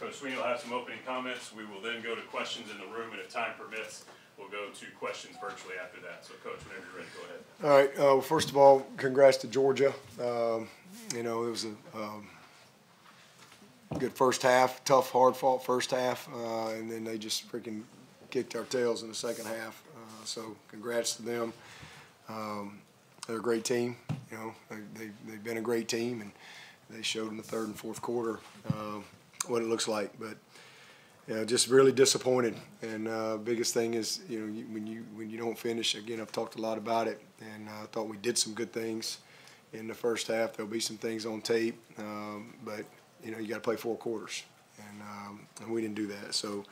Coach Swinney will have some opening comments. We will then go to questions in the room, and if time permits, we'll go to questions virtually after that. So, Coach, whenever you're ready, go ahead. All right. First of all, congrats to Georgia. You know, it was a good first half, tough, hard-fought first half, and then they just freaking kicked our tails in the second half. So, congrats to them. They're a great team. You know, they've been a great team, and they showed in the third and fourth quarter what it looks like. But you know, just really disappointed. And biggest thing is, you know, when you don't finish. Again, I've talked a lot about it, and I thought we did some good things in the first half. There'll be some things on tape, but you know, you got to play 4 quarters, and we didn't do that. So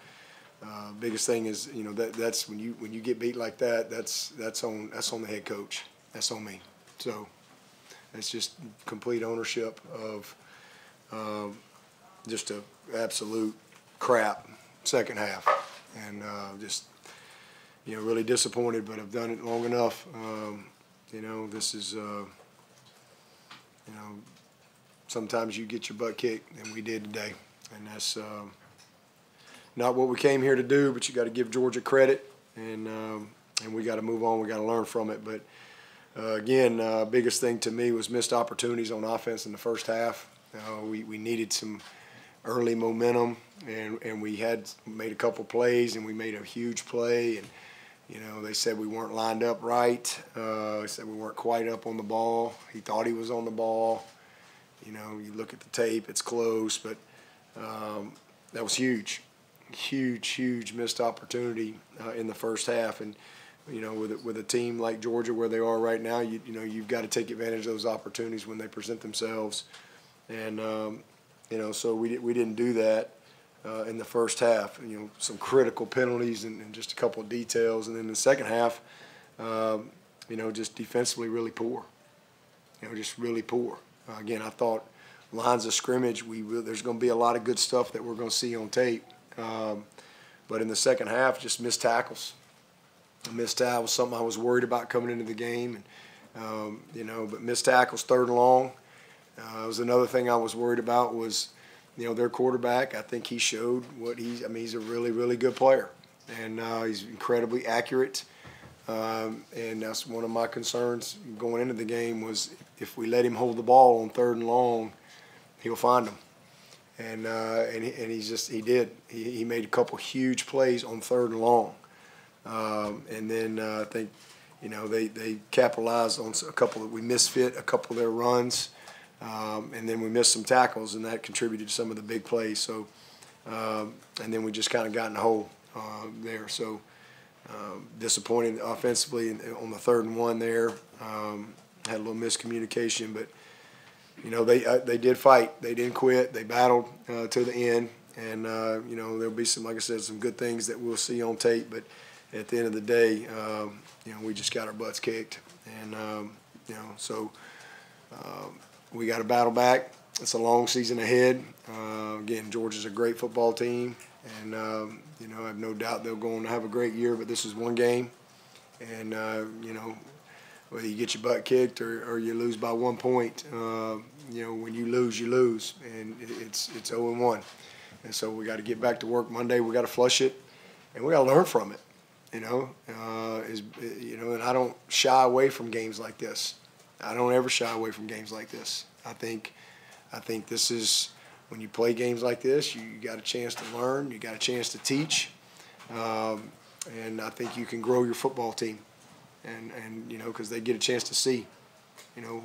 biggest thing is, you know, that's when you get beat like that. That's on the head coach. That's on me. So it's just complete ownership of just a absolute crap second half, and just, you know, really disappointed. But I've done it long enough. You know, this is you know, sometimes you get your butt kicked, and we did today, and that's not what we came here to do. But you got to give Georgia credit, and we got to move on. We got to learn from it. But again, biggest thing to me was missed opportunities on offense in the first half. We needed some early momentum, and we had made a couple plays, and we made a huge play. And you know, they said we weren't lined up right. They said we weren't quite up on the ball. He thought he was on the ball. You know, you look at the tape, it's close, but that was huge missed opportunity in the first half. And you know, with a team like Georgia where they are right now, you know, you've got to take advantage of those opportunities when they present themselves. And you know, so we didn't do that in the first half. You know, some critical penalties and just a couple of details. And then in the second half, you know, just defensively really poor. You know, just really poor. Again, I thought lines of scrimmage, there's going to be a lot of good stuff that we're going to see on tape. But in the second half, just missed tackles. Missed tackles, something I was worried about coming into the game. And, you know, but missed tackles, 3rd and long. Was another thing I was worried about was, you know, their quarterback. I think he showed what I mean, he's a really, really good player. And he's incredibly accurate. And that's one of my concerns going into the game was if we let him hold the ball on 3rd and long, he'll find them. And he did. He made a couple huge plays on 3rd and long. And then I think, you know, they capitalized on a couple we misfit a couple of their runs. And then we missed some tackles, and that contributed to some of the big plays. So, and then we just kind of got in the hole there. So, disappointed offensively on the 3rd and 1 there. Had a little miscommunication, but you know, they did fight. They didn't quit. They battled to the end, and you know, there'll be some, like I said, some good things that we'll see on tape. But at the end of the day, you know, we just got our butts kicked, and you know, so. We got to battle back. It's a long season ahead. Again, Georgia's a great football team, and you know, I have no doubt they'll go on to have a great year. But this is one game, and you know, whether you get your butt kicked or you lose by 1 point, you know, when you lose, and it's 0-1. And so we got to get back to work Monday. We got to flush it, and we got to learn from it. You know, you know, and I don't shy away from games like this. I don't ever shy away from games like this. I think this is when you play games like this, you got a chance to learn, you got a chance to teach, and I think you can grow your football team, and you know, because they get a chance to see, you know,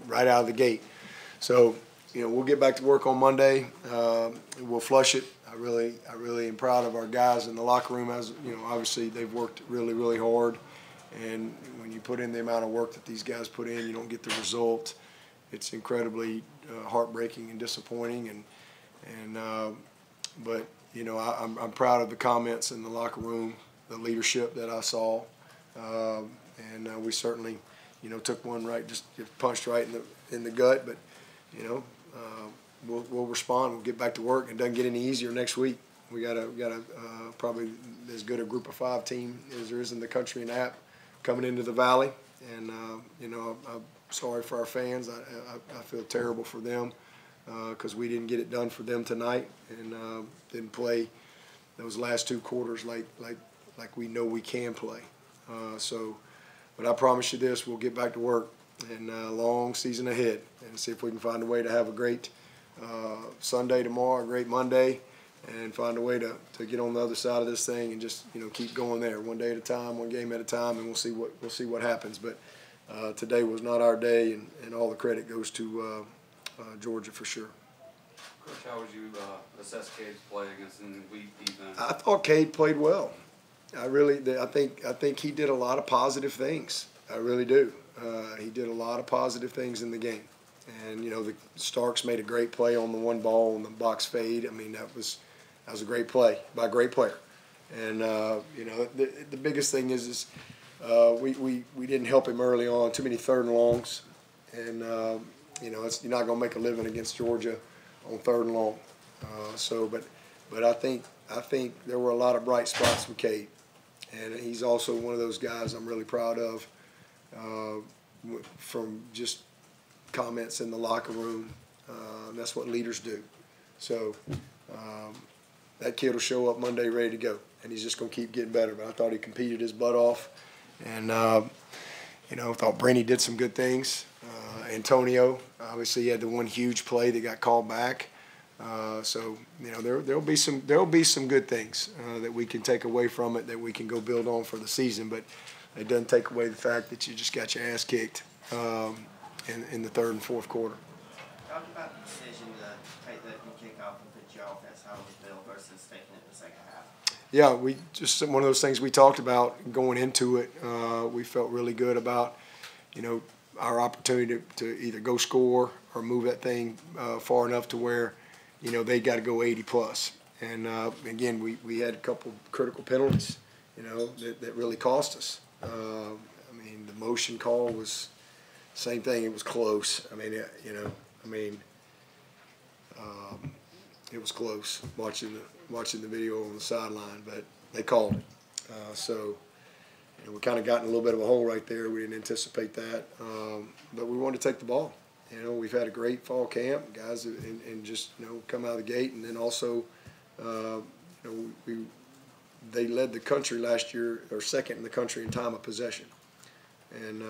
right out of the gate. So you know, we'll get back to work on Monday. We'll flush it. I really am proud of our guys in the locker room. As you know, obviously they've worked really hard. And when you put in the amount of work that these guys put in, you don't get the result. It's incredibly heartbreaking and disappointing. But you know, I'm proud of the comments in the locker room, the leadership that I saw, and we certainly, you know, took one right, just punched right in the gut. But you know, we'll respond. We'll get back to work. It doesn't get any easier next week. We got a probably as good a group of 5 team as there is in the country in app coming into the Valley, and you know, I'm sorry for our fans. I feel terrible for them. because we didn't get it done for them tonight and didn't play those last 2 quarters like we know we can play. But I promise you this, we'll get back to work and long season ahead and see if we can find a way to have a great Sunday tomorrow, a great Monday, and find a way to get on the other side of this thing and just keep going there, one day at a time, one game at a time, and we'll see what happens. But today was not our day, and all the credit goes to Georgia for sure. Coach, how would you assess Cade's play against an weak defense? I thought Cade played well. I think he did a lot of positive things. I really do. He did a lot of positive things in the game. And, the Starks made a great play on the one ball on the box fade. I mean, that was a great play by a great player. And, the biggest thing is we didn't help him early on. Too many 3rd and longs. And, you're not going to make a living against Georgia on 3rd and long. But I think there were a lot of bright spots with Cade. And he's also one of those guys I'm really proud of from just comments in the locker room. That's what leaders do. So that kid will show up Monday ready to go, and he's just going to keep getting better. But I thought he competed his butt off, and I thought Brainy did some good things. Antonio, obviously, he had the one huge play that got called back. There'll be some good things that we can take away from it that we can go build on for the season. But it doesn't take away the fact that you just got your ass kicked in the 3rd and 4th quarter. Talk about the decision to take that kickoff and put your offense out of the field versus taking it in the second half. Yeah, we just one of those things we talked about going into it. We felt really good about, our opportunity to either go score or move that thing far enough to where, they got to go 80 plus. And again, we had a couple critical penalties, that really cost us. The motion call was same thing. It was close. It was close watching the video on the sideline, but they called it. We kind of got in a little bit of a hole right there. We didn't anticipate that, but we wanted to take the ball. We've had a great fall camp, guys, and just come out of the gate, and then also, they led the country last year, or second in the country in time of possession, and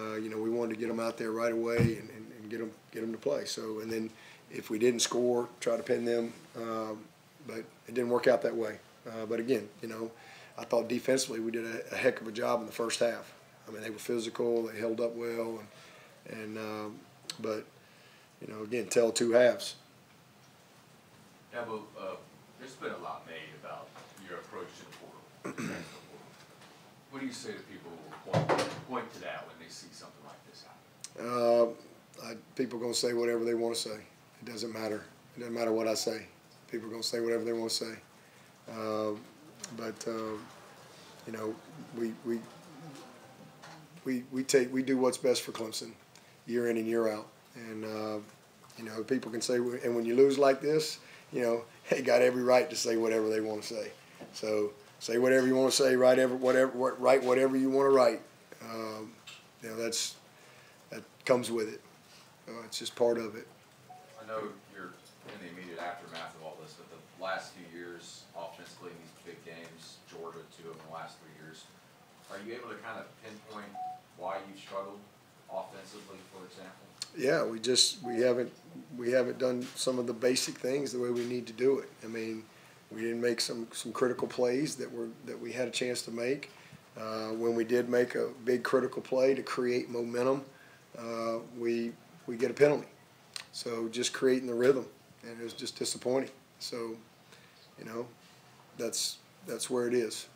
we wanted to get them out there right away and get them to play. So, and then if we didn't score, try to pin them, but it didn't work out that way. But again, I thought defensively we did a heck of a job in the first half. They were physical, they held up well, but again, tell 2 halves. Dabo, there's been a lot made about your approach to the portal. What do you say to people who point to that when they see something like this happen? People are going to say whatever they want to say. It doesn't matter. It doesn't matter what I say. People are going to say whatever they want to say. We do what's best for Clemson year in and year out. And, people can say, and when you lose like this, they got every right to say whatever they want to say. So say whatever you want to say, write whatever you want to write. That comes with it. It's just part of it. I know you're in the immediate aftermath of all this, but the last few years, offensively in these big games, Georgia 2 of the last 3 years, are you able to kind of pinpoint why you've struggled offensively, for example? Yeah, we haven't done some of the basic things the way we need to do it. We didn't make some critical plays that we had a chance to make. When we did make a big critical play to create momentum, we get a penalty. So just creating the rhythm, and it was just disappointing. So, that's where it is.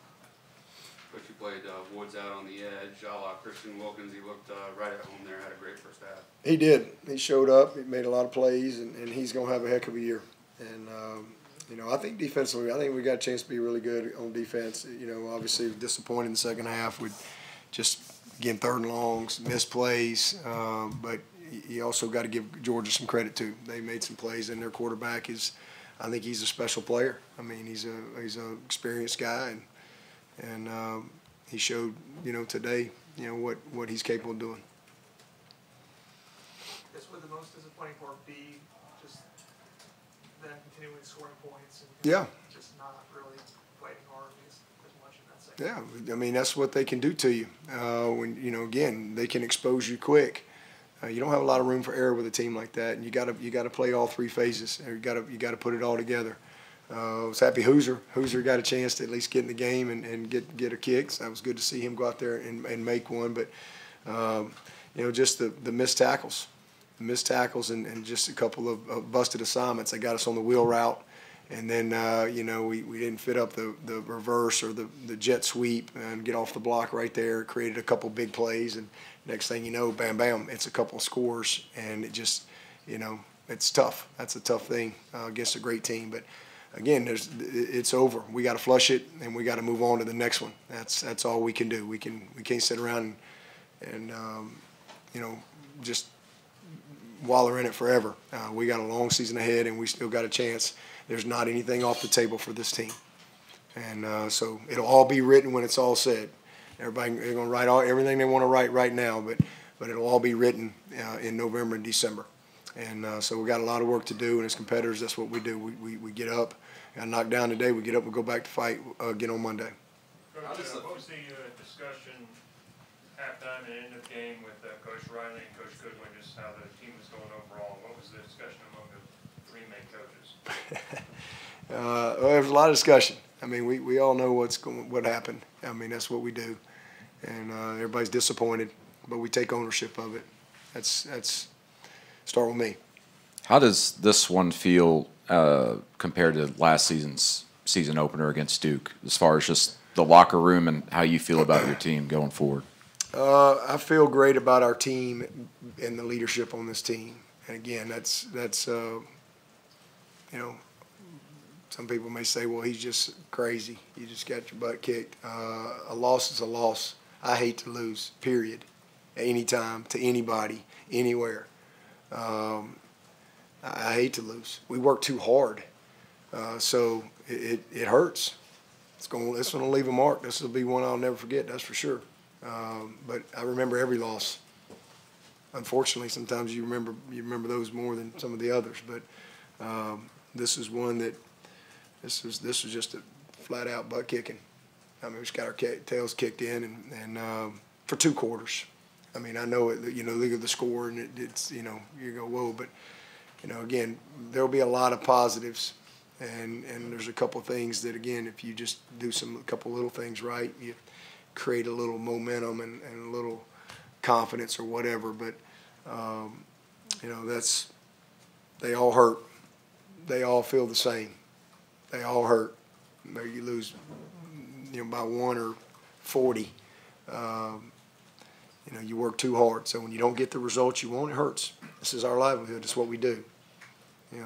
Coach, you played Woods out on the edge, a la Christian Wilkins. He looked right at home there, had a great first half. He did. He showed up. He made a lot of plays, and he's going to have a heck of a year. And, I think defensively, I think we got a chance to be really good on defense. Obviously disappointed in the second half with just, again, 3rd and longs, missed plays. But you also got to give Georgia some credit, too. They made some plays, and their quarterback I think he's a special player. He's an experienced guy, and he showed, today, what he's capable of doing. I guess would the most disappointing part be just continually scoring points and Yeah. just not really fighting hard as much in that second. Yeah, I mean, that's what they can do to you. When, again, they can expose you quick. You don't have a lot of room for error with a team like that, and you gotta play all three phases. You gotta put it all together. I was happy Hoosier got a chance to at least get in the game and get a kick. So that was good to see him go out there and make one. But just the missed tackles, and just a couple of busted assignments that got us on the wheel route. And then, we didn't fit up the reverse or the jet sweep and get off the block right there. Created a couple big plays, and next thing you know, bam, bam, it's a couple of scores. And it just, it's tough. That's a tough thing against a great team. But, again, it's over. We got to flush it, and we got to move on to the next one. That's all we can do. We can't sit around and just waller in it forever. We got a long season ahead, and we still got a chance. There's not anything off the table for this team. And so it'll all be written when it's all said. They're going to write everything they want to write right now, but it'll all be written in November and December. And so we got a lot of work to do, and as competitors, that's what we do. We get up, got knocked down today, we get up and go back to fight again on Monday. Coach, what was the discussion halftime and end of game with Coach Riley and Coach Goodwin, just how the team was going overall? What was the discussion among the three main coaches? Well, there was a lot of discussion. I mean, we all know what happened. I mean, that's what we do, and everybody's disappointed, but we take ownership of it. That's start with me. How does this one feel compared to last season's season opener against Duke, as far as just the locker room and how you feel about your team going forward? I feel great about our team and the leadership on this team. And again, that's some people may say, well, he's just crazy. You just got your butt kicked. A loss is a loss. I hate to lose, period, anytime, to anybody, anywhere. I hate to lose. We work too hard, so it hurts. It's going to leave a mark. This will be one I'll never forget, that's for sure. But I remember every loss. Unfortunately, sometimes you remember those more than some of the others. But this is one that this was just a flat out butt kicking. I mean, we just got our tails kicked in, and for 2 quarters. I mean, I know it. Look at the score, and it's you go whoa. But again, there'll be a lot of positives, and there's a couple of things that, again, if you just do a couple little things right, you create a little momentum and a little confidence or whatever. But they all hurt. They all feel the same. They all hurt. Maybe you lose by 1 or 40. You work too hard. So when you don't get the results you want, it hurts. This is our livelihood. It's what we do.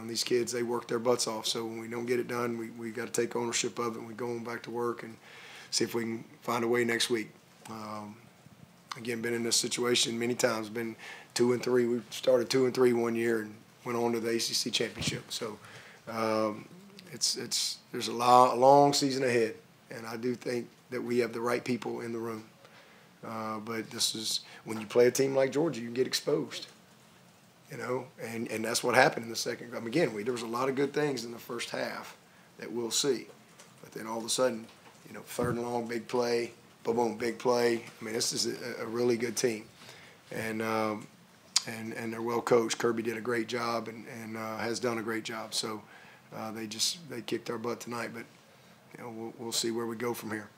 These kids, they work their butts off. So when we don't get it done, we got to take ownership of it, and we go on back to work and see if we can find a way next week. Again, been in this situation many times. Been 2-3. We started 2-3 one year and went on to the ACC championship. So there's a long season ahead, and I do think that we have the right people in the room. But this is when you play a team like Georgia, you get exposed. And that's what happened in the second. Again, there was a lot of good things in the first half that we'll see, but then all of a sudden, 3rd and long, big play, boom, boom, big play. I mean, this is a really good team, and they're well coached. Kirby did a great job and has done a great job. So they kicked our butt tonight, but we'll see where we go from here.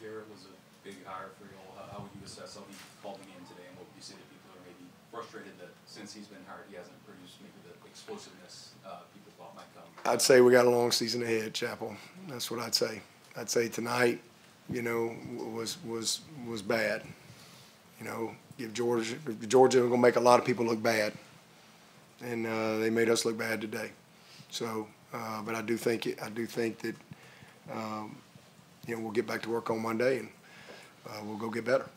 Garrett was a big hire for you all. How would you assess how he called the game today, and what would you say to people who are maybe frustrated that since he's been hired, he hasn't produced maybe the explosiveness people thought might come? I'd say we got a long season ahead, Chapel. That's what I'd say. I'd say tonight, was bad. Give Georgia going to make a lot of people look bad, and they made us look bad today. So, but I do think that we'll get back to work on Monday, and we'll go get better.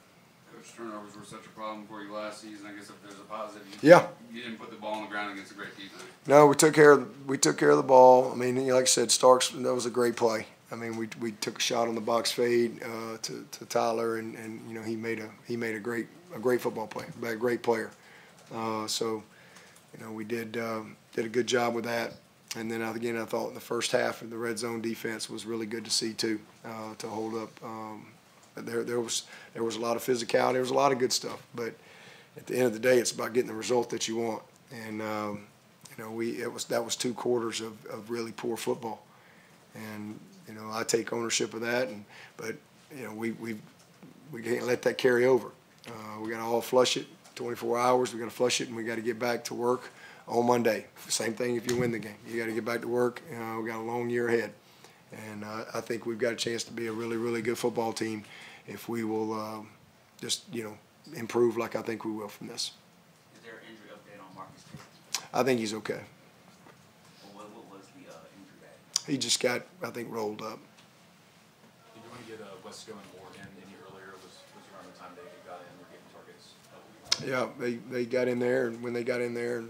Coach, turnovers were such a problem for you last season. I guess if there's a positive, you didn't put the ball on the ground against a great defense. No, we took care of the ball. I mean, like I said, Starks, that was a great play. I mean, we took a shot on the box fade to Tyler, and he made a great football play, a great player. So we did a good job with that. And then again, I thought in the first half of the red zone defense was really good to see too, to hold up. There was a lot of physicality. There was a lot of good stuff. But at the end of the day, it's about getting the result that you want. And that was 2 quarters of really poor football. And I take ownership of that. But we can't let that carry over. We got to all flush it. 24 hours. We got to flush it, and we got to get back to work on Monday. Same thing if you win the game. You got to get back to work. We got a long year ahead, and I think we've got a chance to be a really, really good football team if we will just improve like I think we will from this. Is there an injury update on Marcus Cade? I think he's okay. What was the injury at? He just got, I think, rolled up. Did you want to get Wesco and Moore in any earlier? Was around the time they got in or getting targets? Yeah, they got in there, and when they got in there and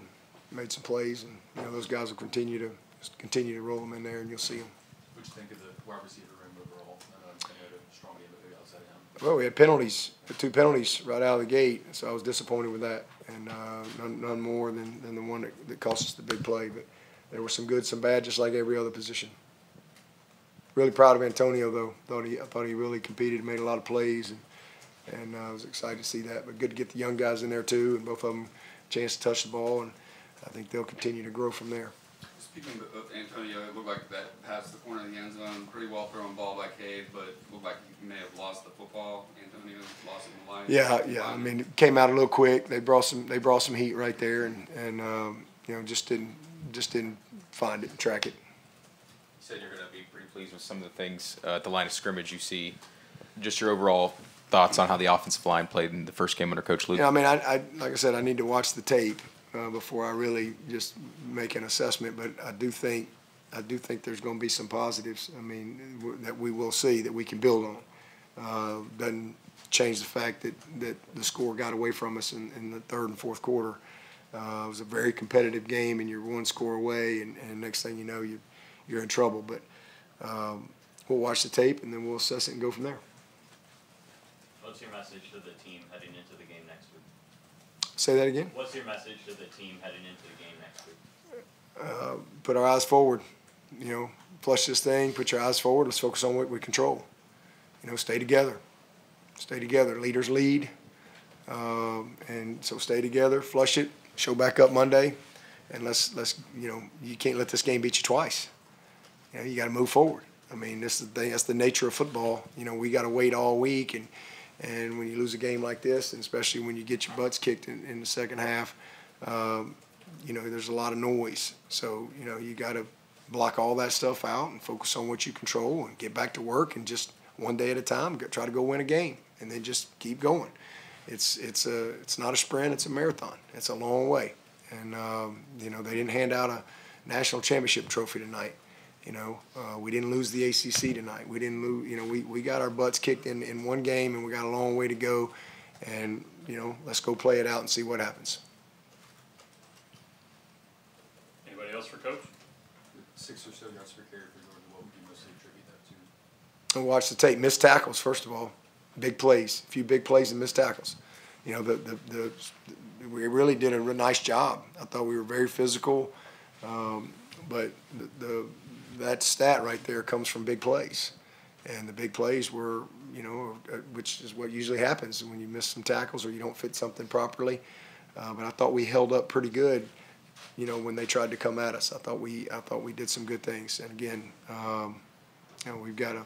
made some plays, and those guys will continue to roll them in there, and you'll see them. What do you think of the wide receiver room overall? I know had a strong game, but maybe outside of him. Well, we had penalties, 2 penalties right out of the gate, so I was disappointed with that, and none more than the one that cost us the big play. But there were some good, some bad, just like every other position. Really proud of Antonio, though. I thought he really competed, made a lot of plays, and I was excited to see that. But good to get the young guys in there too, and both of them a chance to touch the ball, and I think they'll continue to grow from there. Speaking of Antonio, it looked like that passed the corner of the end zone, pretty well thrown ball by Cade, but it looked like he may have lost the football. Antonio lost it in the line. Yeah. I mean, it came out a little quick. They brought some heat right there, and just didn't find it and track it. You said you're going to be pretty pleased with some of the things at the line of scrimmage you see. Just your overall thoughts on how the offensive line played in the first game under Coach Luke? Yeah, I mean, I like I said, I need to watch the tape before I really just make an assessment. But I do think there's going to be some positives. I mean, that we will see that we can build on. Doesn't change the fact that the score got away from us in the third and fourth quarter. It was a very competitive game, and you're 1 score away, and next thing you know, you're in trouble. But we'll watch the tape, and then we'll assess it and go from there. What's your message to the team heading into the game next week? Say that again? What's your message to the team heading into the game next week? Put our eyes forward. Flush this thing, put your eyes forward. Let's focus on what we control. Stay together. Stay together. Leaders lead. And so stay together, flush it, show back up Monday, and let's you can't let this game beat you twice. You got to move forward. I mean, this is the thing. That's the nature of football. We got to wait all week, and when you lose a game like this, and especially when you get your butts kicked in the second half, there's a lot of noise. So you got to block all that stuff out and focus on what you control and get back to work and just one day at a time try to go win a game, and then just keep going. It's not a sprint, it's a marathon. It's a long way. And they didn't hand out a national championship trophy tonight. We didn't lose the ACC tonight. We didn't lose. We got our butts kicked in one game, and we got a long way to go. And let's go play it out and see what happens. Anybody else for Coach? 6 or so yards per carry for Jordan. What would you mostly attribute that to? And watch the tape. Missed tackles, first of all. Big plays. A few big plays and missed tackles. We really did a nice job. I thought we were very physical, but that stat right there comes from big plays, and the big plays were, which is what usually happens when you miss some tackles or you don't fit something properly. But I thought we held up pretty good, when they tried to come at us. I thought we did some good things, and again, we've got to.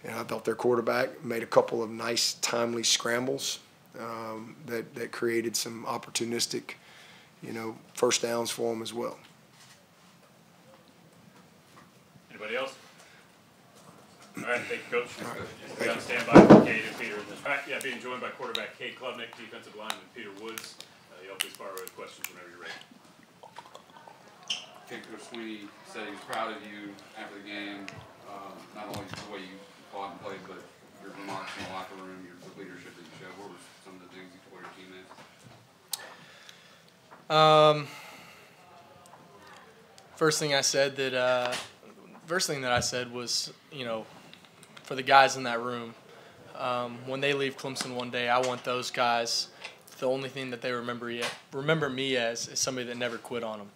And I thought their quarterback made a couple of nice, timely scrambles that created some opportunistic, first downs for them as well. Anybody else? All right, thank you, Coach. We got to stand by for Cade and Peter. All right, being joined by quarterback Cade Klubnik, defensive lineman Peter Woods. You'll please fire with questions whenever you're ready. Coach Swinney said he was proud of you after the game, not only the way you fought and played, but your remarks in the locker room, the leadership that you showed. What were some of the things you told your teammates? First thing that I said was, for the guys in that room, when they leave Clemson one day, I want those guys. The only thing that they remember me as is somebody that never quit on them.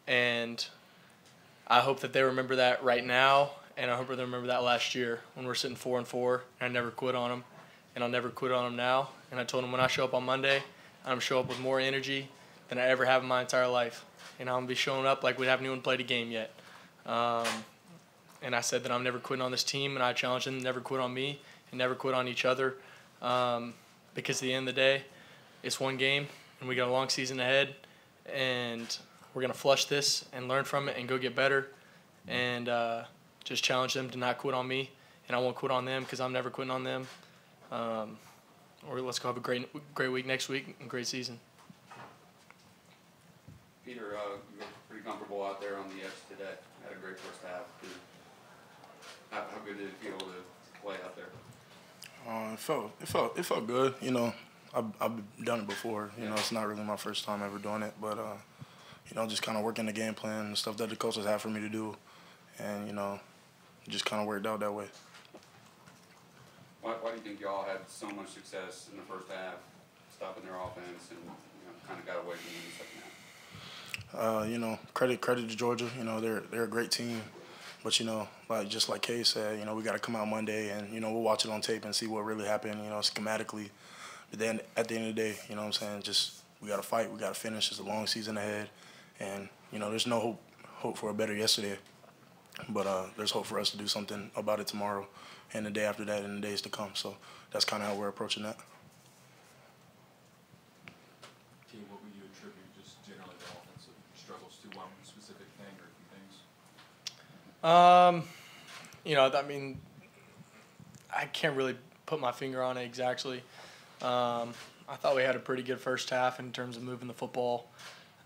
And I hope that they remember that right now, and I hope they remember that last year when we're sitting 4-4, and I never quit on them, and I'll never quit on them now. And I told them when I show up on Monday, I'm going to show up with more energy than I ever have in my entire life. And I'm going to be showing up like we haven't even played a game yet. And I said that I'm never quitting on this team, and I challenged them to never quit on me and never quit on each other. Because at the end of the day, it's one game, and we got a long season ahead, and we're going to flush this and learn from it and go get better, and just challenge them to not quit on me, and I won't quit on them because I'm never quitting on them. Or let's go have a great week next week and great season. Peter, you were pretty comfortable out there on the edge today. Had a great first half. How good did it feel to play out there? It felt good. You know, I've done it before. You know, it's not really my first time ever doing it, but you know, just kind of working the game plan and stuff that the coaches have for me to do, and you know, it just kind of worked out that way. Why do you think y'all had so much success in the first half, stopping their offense, and kind of got away from them in the second half? You know, credit to Georgia. You know, they're a great team, but you know, just like Cade said, you know, we got to come out Monday and you know we'll watch it on tape and see what really happened. You know, schematically. But then at the end of the day, you know what I'm saying, just we got to fight. We got to finish. It's a long season ahead, and you know, there's no hope for a better yesterday, but there's hope for us to do something about it tomorrow, and the day after that, and the days to come. So that's kind of how we're approaching that. What would you attribute just generally the offensive struggles to? One specific thing or a few things? You know, I mean, I can't really put my finger on it exactly. I thought we had a pretty good first half in terms of moving the football.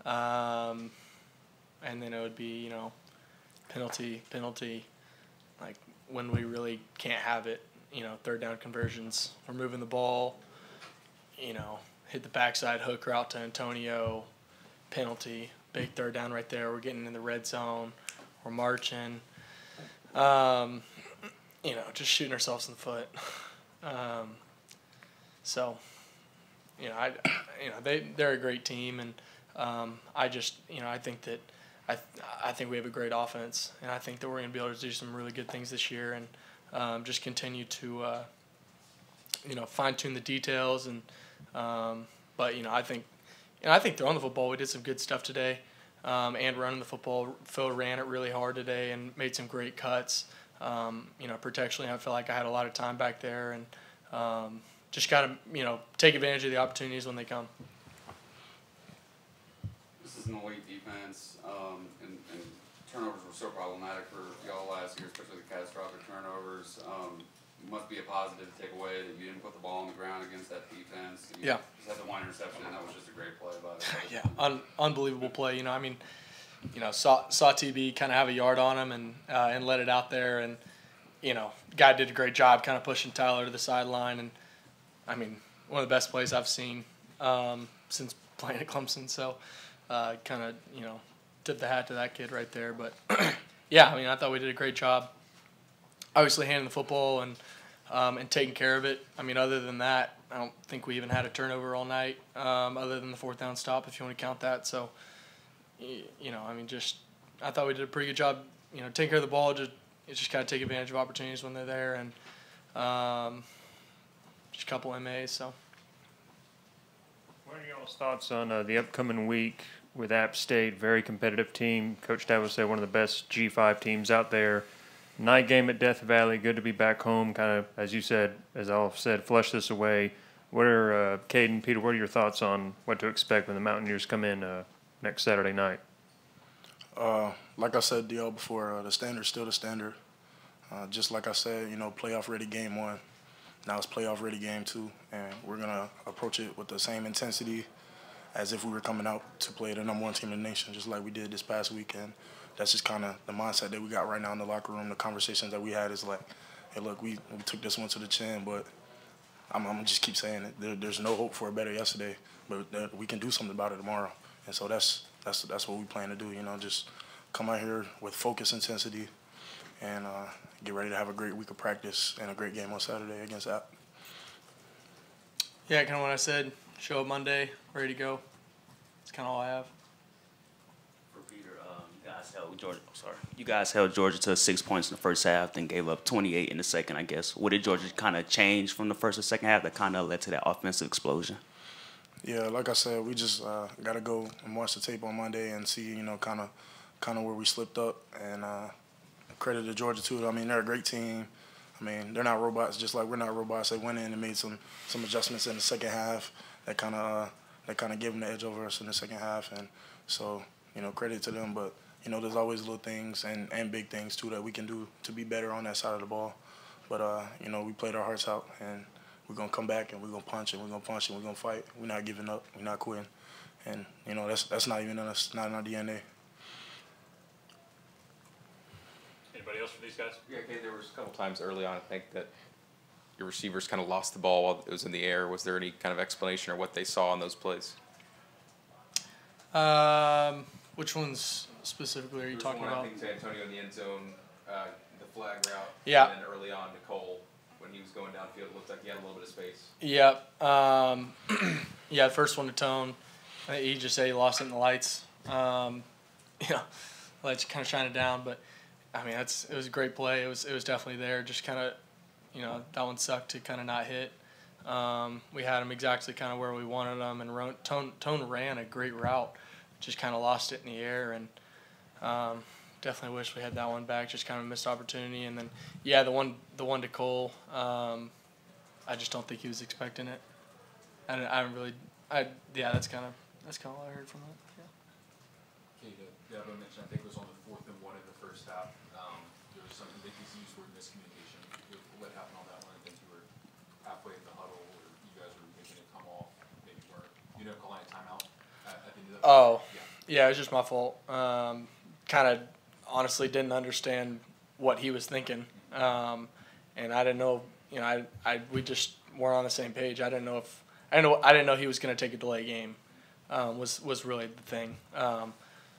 And then it would be, you know, penalty, like when we really can't have it, you know, third down conversions. We're moving the ball, you know, hit the backside hook route to Antonio, penalty, big third down right there. We're getting in the red zone. We're marching. You know, just shooting ourselves in the foot. So, you know, they're a great team, and I just, you know, I think that I think we have a great offense, and I think that we're going to be able to do some really good things this year, and just continue to, you know, fine tune the details, and but you know, I think throwing the football, we did some good stuff today, and running the football. Phil ran it really hard today and made some great cuts. You know, protectionally, I feel like I had a lot of time back there, and just got to, you know, take advantage of the opportunities when they come. This is an elite defense, and turnovers were so problematic for y'all last year, especially the catastrophic turnovers. It must be a positive to take away that you didn't put the ball on the ground against that defense. You just had the one interception, and that was just a great play by it. Yeah, unbelievable play. You know, I mean, you know, saw TB kind of have a yard on him and let it out there, and you know, guy did a great job kind of pushing Tyler to the sideline, and I mean, one of the best plays I've seen since playing at Clemson. So, kind of, you know, tip the hat to that kid right there. But yeah, I mean, I thought we did a great job. Obviously, handling the football and taking care of it. I mean, other than that, I don't think we even had a turnover all night, other than the fourth down stop, if you want to count that. So, you know, I mean, I thought we did a pretty good job, you know, taking care of the ball. Just kind of take advantage of opportunities when they're there, and just a couple MAs. So, what are y'all's thoughts on the upcoming week with App State? Very competitive team. Coach Dabo said one of the best G5 teams out there. Night game at Death Valley. Good to be back home. Kind of, as you said, as I've said, flush this away. What are Cade and Peter? What are your thoughts on what to expect when the Mountaineers come in next Saturday night? Like I said before, the standard's still the standard. Just like I said, you know, playoff ready game 1. Now it's playoff ready game 2, and we're gonna approach it with the same intensity as if we were coming out to play the #1 team in the nation, just like we did this past weekend. That's just kind of the mindset that we got right now in the locker room. The conversations that we had is like, hey, look, we took this one to the chin, but I'm gonna just keep saying it. There's no hope for a better yesterday, but we can do something about it tomorrow. And so that's what we plan to do. You know, just come out here with focus, intensity, and get ready to have a great week of practice and a great game on Saturday against App. Yeah, kind of what I said. Show up Monday, ready to go. That's kind of all I have. For Peter, Georgia. Sorry, you guys held Georgia to 6 points in the first half, then gave up 28 in the second. I guess. What did Georgia kind of change from the first to second half that kind of led to that offensive explosion? Yeah, like I said, we just got to go and watch the tape on Monday and see, kind of where we slipped up. And credit to Georgia too. I mean, they're a great team. I mean, they're not robots, just like we're not robots. They went in and made some adjustments in the second half that kind of gave them the edge over us in the second half. And so, credit to them. But there's always little things and big things too that we can do to be better on that side of the ball. But we played our hearts out, and we're gonna come back and we're gonna punch and we're gonna punch and we're gonna fight. We're not giving up. We're not quitting. And that's not even in us, not in our DNA. Anybody else for these guys? Yeah, Cade, there was a couple times early on, I think, that your receivers kind of lost the ball while it was in the air. Was there any kind of explanation or what they saw on those plays? Which ones specifically are you talking One, about? I think to Antonio in the end zone, the flag route. Yeah. And then early on to Cole, when he was going downfield, it looked like he had a little bit of space. Yep. Yeah, the first one to Tone. He just said he lost it in the lights. Lights kind of shining down, but I mean it was a great play. It was definitely there. Just kind of, that one sucked to kind of not hit. We had him exactly kind of where we wanted him, and Tone ran a great route. Just kind of lost it in the air, and definitely wish we had that one back. Just kind of a missed opportunity, and then the one to Cole. I just don't think he was expecting it. That's kind of all I heard from that. Cade, Dabo mentioned, I think it was on the 4th and 1 in the first half. There was something that he used word miscommunication. What happened on that one? I think you were halfway in the huddle, or you guys were making it come off. Maybe you weren't. You know, calling a timeout at the end of that. Oh, yeah, it was just my fault. Kind of honestly didn't understand what he was thinking, and I didn't know. We just weren't on the same page. I didn't know he was going to take a delay game. Was really the thing.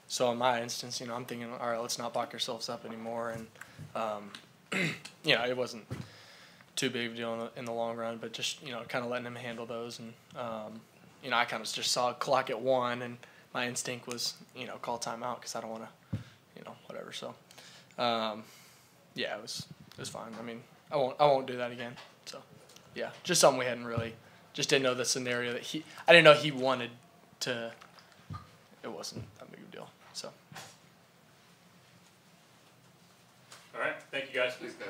So in my instance, I'm thinking, all right, let's not lock ourselves up anymore, and it wasn't too big of a deal in the long run, but just kind of letting him handle those, and I kind of just saw a clock at 1, and my instinct was call timeout because I don't want to whatever. So it was fine. I mean, I won't do that again. So yeah, just something we hadn't really. Just didn't know the scenario that I didn't know he wanted to. It wasn't that big of a deal. So. All right. Thank you guys. Thanks, guys.